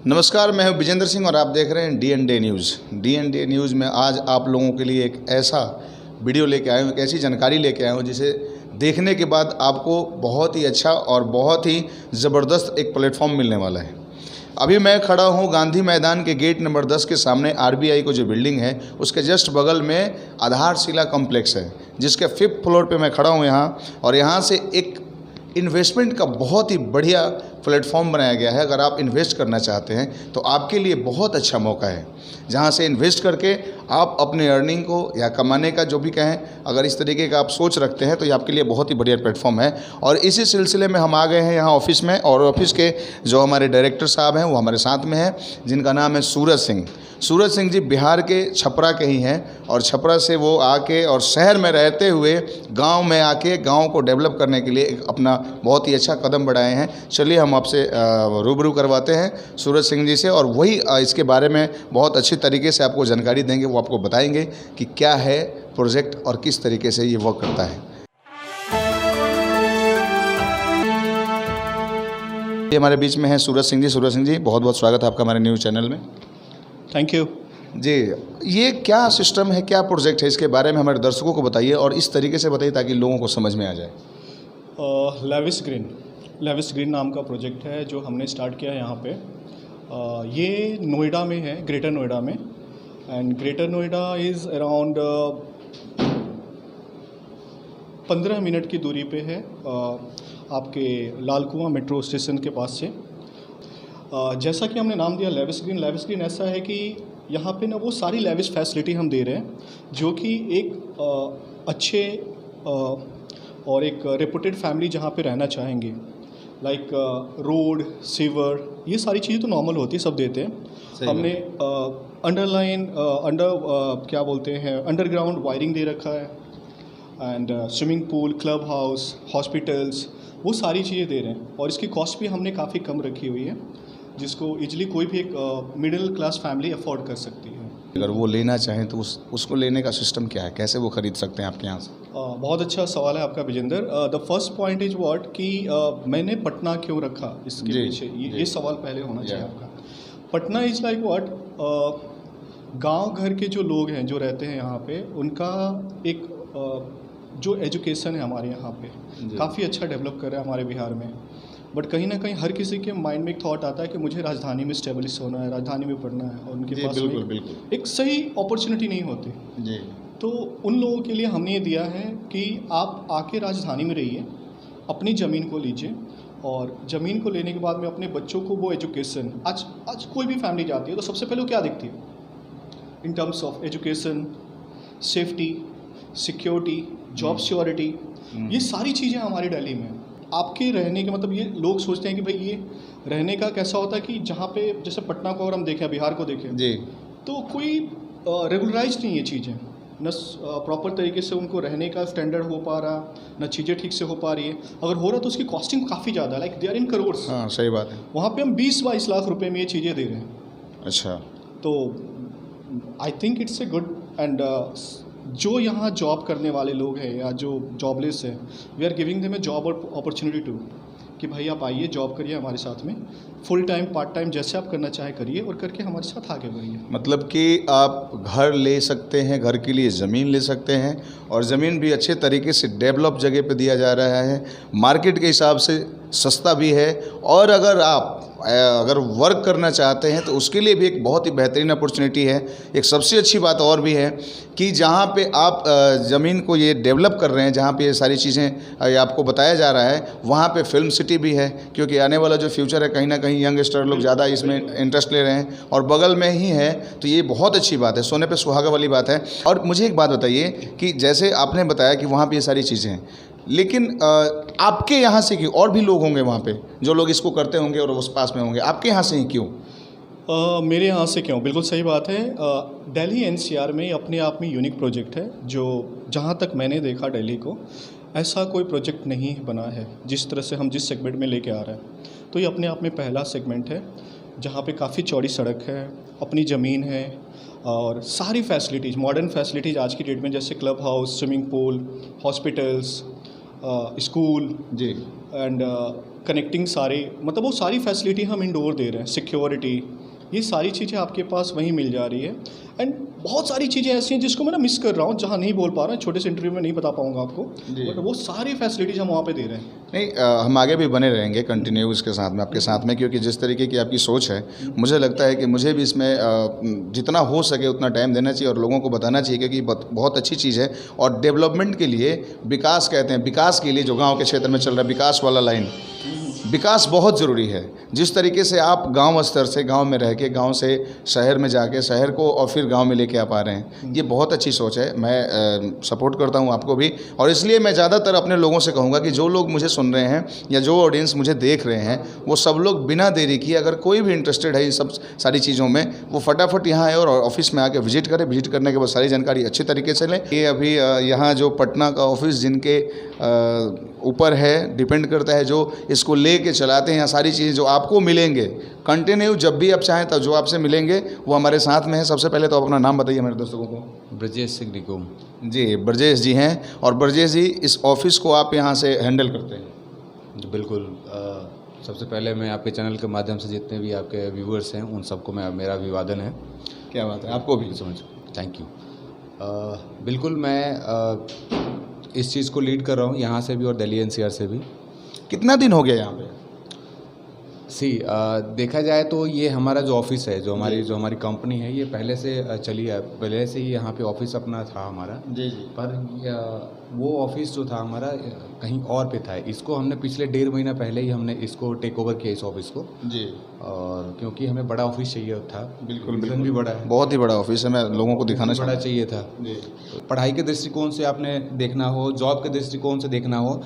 नमस्कार, मैं हूं विजेंद्र सिंह और आप देख रहे हैं डी&डे न्यूज़। डी&डे न्यूज़ में आज आप लोगों के लिए एक ऐसा वीडियो लेके आया हूं, एक ऐसी जानकारी लेके आया हूं जिसे देखने के बाद आपको बहुत ही अच्छा और बहुत ही ज़बरदस्त एक प्लेटफॉर्म मिलने वाला है। अभी मैं खड़ा हूं गांधी मैदान के गेट नंबर 10 के सामने। आरबीआई को जो बिल्डिंग है उसके जस्ट बगल में आधारशिला कॉम्प्लेक्स है, जिसके 5th फ्लोर पे मैं खड़ा हूं यहाँ। और यहाँ से एक इन्वेस्टमेंट का बहुत ही बढ़िया प्लेटफॉर्म बनाया गया है। अगर आप इन्वेस्ट करना चाहते हैं तो आपके लिए बहुत अच्छा मौका है, जहां से इन्वेस्ट करके आप अपने अर्निंग को या कमाने का जो भी कहें, अगर इस तरीके का आप सोच रखते हैं तो ये आपके लिए बहुत ही बढ़िया प्लेटफॉर्म है। और इसी सिलसिले में हम आ गए हैं यहाँ ऑफिस में, और ऑफिस के जो हमारे डायरेक्टर साहब हैं वो हमारे साथ में हैं, जिनका नाम है सूरज सिंह। सूरज सिंह जी बिहार के छपरा के ही हैं, और छपरा से वो आके और शहर में रहते हुए गांव में आके गांव को डेवलप करने के लिए एक अपना बहुत ही अच्छा कदम बढ़ाए हैं। चलिए हम आपसे रूबरू करवाते हैं सूरज सिंह जी से, और वही इसके बारे में बहुत अच्छी तरीके से आपको जानकारी देंगे। वो आपको बताएंगे कि क्या है प्रोजेक्ट और किस तरीके से ये वर्क करता है। ये हमारे बीच में है सूरज सिंह जी। सूरज सिंह जी, बहुत बहुत स्वागत है आपका हमारे न्यूज़ चैनल में। थैंक यू जी, ये क्या सिस्टम है, क्या प्रोजेक्ट है, इसके बारे में हमारे दर्शकों को बताइए और इस तरीके से बताइए ताकि लोगों को समझ में आ जाए। लेविस ग्रीन नाम का प्रोजेक्ट है जो हमने स्टार्ट किया है यहाँ पे। ये नोएडा में है, ग्रेटर नोएडा में। And greater Noida is around 15 minute की दूरी पे है आपके लाल कुआं मेट्रो स्टेशन के पास से। जैसा कि हमने नाम दिया लेविस ग्रीन ऐसा है कि यहाँ पे ना वो सारी लेविस फैसिलिटी हम दे रहे हैं जो कि एक अच्छे और एक रेपुटेड फैमिली जहाँ पे रहना चाहेंगे। लाइक रोड, सीवर, ये सारी चीज़ें तो नॉर्मल होती है, सब देते हैं। हमने क्या बोलते हैं, अंडरग्राउंड वायरिंग दे रखा है। And swimming pool, club house, hospitals, वो सारी चीज़ें दे रहे हैं। और इसकी कॉस्ट भी हमने काफ़ी कम रखी हुई है, जिसको इजीली कोई भी एक मिडिल क्लास फैमिली अफोर्ड कर सकती है। अगर वो लेना चाहें तो उसको लेने का सिस्टम क्या है, कैसे वो खरीद सकते हैं आपके यहाँ से? बहुत अच्छा सवाल है आपका Vijendra. The first point is what कि मैंने पटना क्यों रखा, इसके पीछे ये सवाल पहले होना चाहिए आपका। पटना इज़ लाइक व्हाट, गांव घर के जो लोग हैं जो रहते हैं यहाँ पे, उनका एक जो एजुकेशन है हमारे यहाँ पे काफ़ी अच्छा डेवलप कर रहा है हमारे बिहार में। बट कहीं ना कहीं हर किसी के माइंड में एक थॉट आता है कि मुझे राजधानी में स्टेब्लिश होना है, राजधानी में पढ़ना है, और उनके पास बिल्कुल एक सही अपॉर्चुनिटी नहीं होती जी। तो उन लोगों के लिए हमने ये दिया है कि आप आके राजधानी में रहिए, अपनी ज़मीन को लीजिए, और ज़मीन को लेने के बाद में अपने बच्चों को वो एजुकेशन, आज कोई भी फैमिली जाती है तो सबसे पहले वो क्या दिखती है in terms of education, safety, security, job security, ये सारी चीज़ें हमारी दिल्ली में। आपके रहने के मतलब, ये लोग सोचते हैं कि भाई ये रहने का कैसा होता है कि जहाँ पे जैसे पटना को अगर हम देखें, बिहार को देखें जी, तो कोई रेगुलराइज नहीं है चीज़ें, न प्रॉपर तरीके से उनको रहने का स्टैंडर्ड हो पा रहा, न चीज़ें ठीक से हो पा रही है। अगर हो रहा तो उसकी कॉस्टिंग काफ़ी ज़्यादा, like they are in crores. हाँ, सही बात है। वहाँ पे हम 20-22 लाख रुपए में ये चीज़ें दे रहे हैं। अच्छा, तो I think it's a good. And जो यहाँ जॉब करने वाले लोग हैं या जो जॉबलेस है, we are giving them a job opportunity to, कि भाई आप आइए, जॉब करिए हमारे साथ में, फुल टाइम, पार्ट टाइम, जैसे आप करना चाहे करिए, और करके हमारे साथ आगे बढ़िए। मतलब कि आप घर ले सकते हैं, घर के लिए ज़मीन ले सकते हैं, और ज़मीन भी अच्छे तरीके से डेवलप जगह पे दिया जा रहा है, मार्केट के हिसाब से सस्ता भी है। और अगर वर्क करना चाहते हैं तो उसके लिए भी एक बहुत ही बेहतरीन अपॉर्चुनिटी है। एक सबसे अच्छी बात और भी है कि जहाँ पे आप ज़मीन को ये डेवलप कर रहे हैं, जहाँ पे ये सारी चीज़ें आपको बताया जा रहा है, वहाँ पे फिल्म सिटी भी है, क्योंकि आने वाला जो फ्यूचर है कहीं ना कहीं यंगस्टर लोग ज़्यादा इसमें इंटरेस्ट ले रहे हैं, और बगल में ही है, तो ये बहुत अच्छी बात है, सोने पे सुहागा वाली बात है। और मुझे एक बात बताइए कि जैसे आपने बताया कि वहाँ पर ये सारी चीज़ें हैं, लेकिन आपके यहाँ से क्यों? और भी लोग होंगे वहाँ पे जो लोग इसको करते होंगे और उस पास में होंगे, आपके यहाँ से ही क्यों? मेरे यहाँ से क्यों, बिल्कुल सही बात है। दिल्ली एनसीआर में अपने आप में यूनिक प्रोजेक्ट है, जो जहाँ तक मैंने देखा दिल्ली को, ऐसा कोई प्रोजेक्ट नहीं बना है जिस तरह से हम जिस सेगमेंट में लेके आ रहे हैं। तो ये अपने आप में पहला सेगमेंट है जहाँ पे काफ़ी चौड़ी सड़क है, अपनी ज़मीन है, और सारी फैसिलिटीज़, मॉडर्न फैसिलिटीज़ आज की डेट में, जैसे clubhouse, swimming pool, hospitals, school जी एंड कनेक्टिंग सारे, मतलब वो सारी फैसिलिटी हम इंडोर दे रहे हैं, सिक्योरिटी, ये सारी चीज़ें आपके पास वहीं मिल जा रही है। एंड बहुत सारी चीज़ें ऐसी हैं जिसको मैं ना मिस कर रहा हूँ, जहाँ नहीं बोल पा रहा हूँ, छोटे से इंटरव्यू में नहीं बता पाऊँगा आपको, जी। बट वो सारी फैसिलिटीज़ हम वहाँ पे दे रहे हैं। नहीं, हम आगे भी बने रहेंगे कंटिन्यू इसके साथ में, आपके साथ में, क्योंकि जिस तरीके की आपकी सोच है, मुझे लगता है कि मुझे भी इसमें जितना हो सके उतना टाइम देना चाहिए और लोगों को बताना चाहिए, क्योंकि बहुत अच्छी चीज़ है। और डेवलपमेंट के लिए, विकास कहते हैं, विकास के लिए जो गांव के क्षेत्र में चल रहा है विकास वाला लाइन, विकास बहुत ज़रूरी है। जिस तरीके से आप गांव स्तर से, गांव में रह के, गांव से शहर में जाके, शहर को और फिर गांव में लेके आ पा रहे हैं, ये बहुत अच्छी सोच है। मैं सपोर्ट करता हूं आपको भी, और इसलिए मैं ज़्यादातर अपने लोगों से कहूँगा कि जो लोग मुझे सुन रहे हैं या जो ऑडियंस मुझे देख रहे हैं, वो सब लोग बिना देरी किए, अगर कोई भी इंटरेस्टेड है इन सब सारी चीज़ों में, वो फटाफट यहाँ आए और ऑफिस में आके विजिट करें। विजिट करने के बाद सारी जानकारी अच्छी तरीके से लें। ये अभी यहाँ जो पटना का ऑफिस जिनके ऊपर है, डिपेंड करता है, जो इसको ले के चलाते हैं, यहाँ सारी चीज़ें जो आपको मिलेंगे कंटिन्यू, जब भी आप चाहें तब जो आपसे मिलेंगे वो हमारे साथ में है। सबसे पहले तो आप अपना नाम बताइए हमारे दर्शकों को। ब्रजेश सिंह निकुम। जी, ब्रजेश जी हैं, और ब्रजेश जी, इस ऑफिस को आप यहाँ से हैंडल करते हैं? बिल्कुल। सबसे पहले मैं आपके चैनल के माध्यम से जितने भी आपके व्यूअर्स हैं उन सबको मेरा अभिवादन है। क्या बात है, आपको भी समझ, थैंक यू। बिल्कुल, मैं इस चीज़ को लीड कर रहा हूँ यहाँ से भी और दिल्ली एनसीआर से भी। कितना दिन हो गया यहाँ पे? देखा जाए तो ये हमारा जो ऑफिस है, जो हमारी कंपनी है, ये पहले से चली है, पहले से ही यहाँ पे ऑफिस अपना था हमारा। जी जी। पर वो ऑफिस जो था हमारा कहीं और पे था। इसको हमने पिछले 1.5 महीना पहले ही हमने इसको टेक ओवर किया, इस ऑफिस को। जी। और क्योंकि हमें बड़ा ऑफिस चाहिए था। बिल्कुल बिल्कुल भी बड़ा है, बहुत ही बड़ा ऑफिस है, मैं लोगों को दिखाना बड़ा चाहिए था। जी। पढ़ाई के दृष्टिकोण से आपने देखना हो, जॉब के दृष्टिकोण से देखना हो,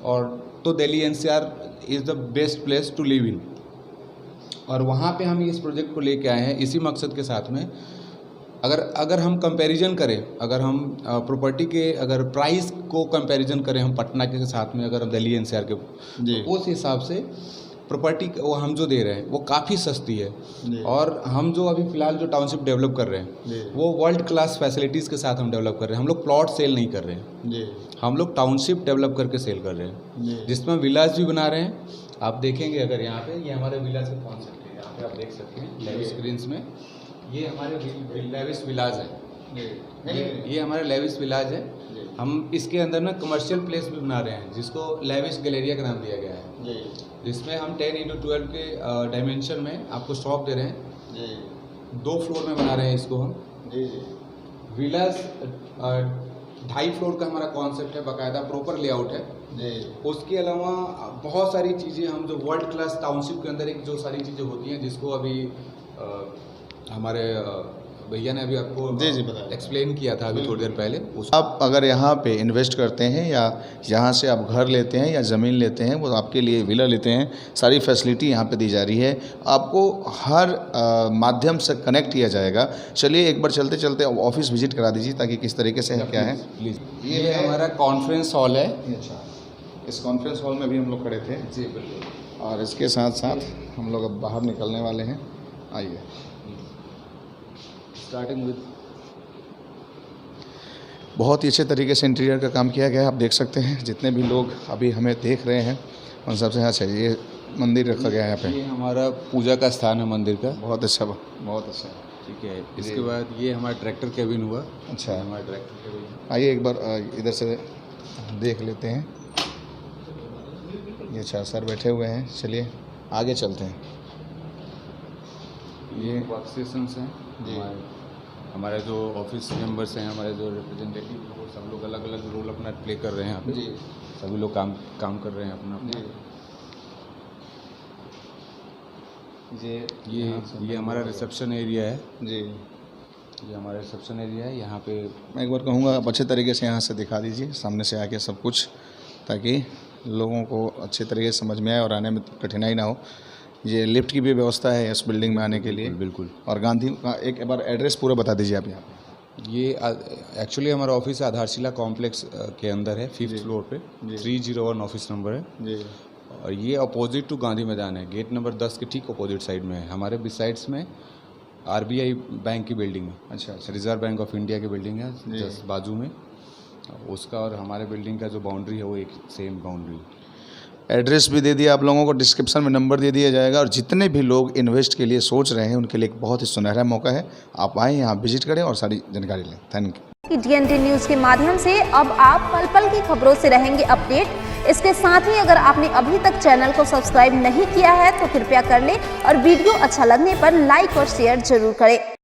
और तो Delhi NCR is the best place to live in. और वहाँ पे हम इस प्रोजेक्ट को लेके आए हैं इसी मकसद के साथ में। अगर हम कंपैरिजन करें, अगर हम प्रॉपर्टी के अगर प्राइस को कंपैरिजन करें हम पटना के साथ में, अगर हम दिल्ली एनसीआर के, तो उस हिसाब से प्रॉपर्टी वो हम जो दे रहे हैं वो काफ़ी सस्ती है। और हम जो अभी फ़िलहाल जो टाउनशिप डेवलप कर रहे हैं वो वर्ल्ड क्लास फैसिलिटीज़ के साथ हम डेवलप कर रहे हैं। हम लोग प्लॉट सेल नहीं कर रहे हैं, हम लोग टाउनशिप डेवलप करके सेल कर रहे हैं, जिसमें विलाज भी बना रहे हैं। आप देखेंगे अगर यहाँ पे, ये हमारे विलाज का कॉन्सेप्ट है। यहाँ पे आप देख सकते हैं लेविस स्क्रीन्स में, ये हमारे लेविस विलाज है। ये हमारे लेविस विलाज है। हम इसके अंदर ना कमर्शियल प्लेस भी बना रहे हैं, जिसको लेविस गैलेरिया का नाम दिया गया है, जिसमें हम 10x12 के डायमेंशन में आपको शॉप दे रहे हैं। 2 फ्लोर में बना रहे हैं इसको हम। विलाज 2.5 फ्लोर का हमारा कॉन्सेप्ट है, बाकायदा प्रॉपर लेआउट है। उसके अलावा बहुत सारी चीज़ें हम जो वर्ल्ड क्लास टाउनशिप के अंदर एक जो सारी चीज़ें होती हैं, जिसको अभी हमारे भैया ने अभी आपको एक्सप्लेन किया था अभी थोड़ी देर पहले। आप अगर यहाँ पे इन्वेस्ट करते हैं या यहाँ से आप घर लेते हैं या ज़मीन लेते हैं, वो आपके लिए विला लेते हैं, सारी फैसिलिटी यहाँ पे दी जा रही है। आपको हर माध्यम से कनेक्ट किया जाएगा। चलिए एक बार चलते चलते ऑफिस विजिट करा दीजिए, ताकि किस तरीके से क्या है। प्लीज़। ये हमारा कॉन्फ्रेंस हॉल है। अच्छा, इस कॉन्फ्रेंस हॉल में भी हम लोग खड़े थे। जी बिल्कुल। और इसके साथ साथ हम लोग अब बाहर निकलने वाले हैं। आइए, स्टार्टिंग विद, बहुत ही अच्छे तरीके से इंटीरियर का काम किया गया है। आप देख सकते हैं जितने भी लोग अभी हमें देख रहे हैं उन सबसे अच्छा ये मंदिर रखा गया है यहाँ पे। ये हमारा पूजा का स्थान है मंदिर का। बहुत अच्छा, बहुत अच्छा। ठीक है। इसके बाद ये हमारा ट्रैक्टर केबिन हुआ। अच्छा, हमारा ट्रैक्टर केबिन। आइए एक बार इधर से देख लेते हैं। ये अच्छा सर बैठे हुए हैं, चलिए आगे चलते हैं। ये वर्क स्टेशंस हैं। हमारे जो ऑफिस मेंबर्स हैं, हमारे जो रिप्रेजेंटेटिव, वो सब लोग अलग अलग रोल अपना प्ले कर रहे हैं यहाँ पे। जी। सभी लोग काम कर रहे हैं अपना। ये हमारा रिसेप्शन एरिया है। जी, ये हमारा रिसेप्शन एरिया है। यहाँ पे मैं एक बार कहूँगा आप अच्छे तरीके से यहाँ से दिखा दीजिए, सामने से आके सब कुछ, ताकि लोगों को अच्छे तरीके से समझ में आए और आने में कठिनाई ना हो। ये लिफ्ट की भी व्यवस्था है इस बिल्डिंग में आने के लिए। बिल्कुल। और गांधी का एक बार एड्रेस पूरा बता दीजिए आप यहाँ पे। ये एक्चुअली हमारा ऑफिस आधारशिला कॉम्प्लेक्स के अंदर है, 5th फ्लोर पे। 301 ऑफिस नंबर है जी। और ये अपोजिट टू गांधी मैदान है, गेट नंबर 10 के ठीक अपोजिट साइड में है। हमारे बिसाइड्स में RBI बैंक की बिल्डिंग है। अच्छा, रिजर्व बैंक ऑफ इंडिया की बिल्डिंग है जस्ट बाजू में। उसका और हमारे बिल्डिंग का जो बाउंड्री है वो एक सेम बाउंड्री। एड्रेस भी दे दिया आप लोगों को, डिस्क्रिप्शन में नंबर दे दिया जाएगा। और जितने भी लोग इन्वेस्ट के लिए सोच रहे हैं उनके लिए एक बहुत ही सुनहरा मौका है। आप आएँ यहाँ विजिट करें और सारी जानकारी लें। Thank you. DND न्यूज़ के माध्यम से अब आप पल पल की खबरों से रहेंगे अपडेट। इसके साथ ही अगर आपने अभी तक चैनल को सब्सक्राइब नहीं किया है तो कृपया कर लें और वीडियो अच्छा लगने पर लाइक और शेयर जरूर करें।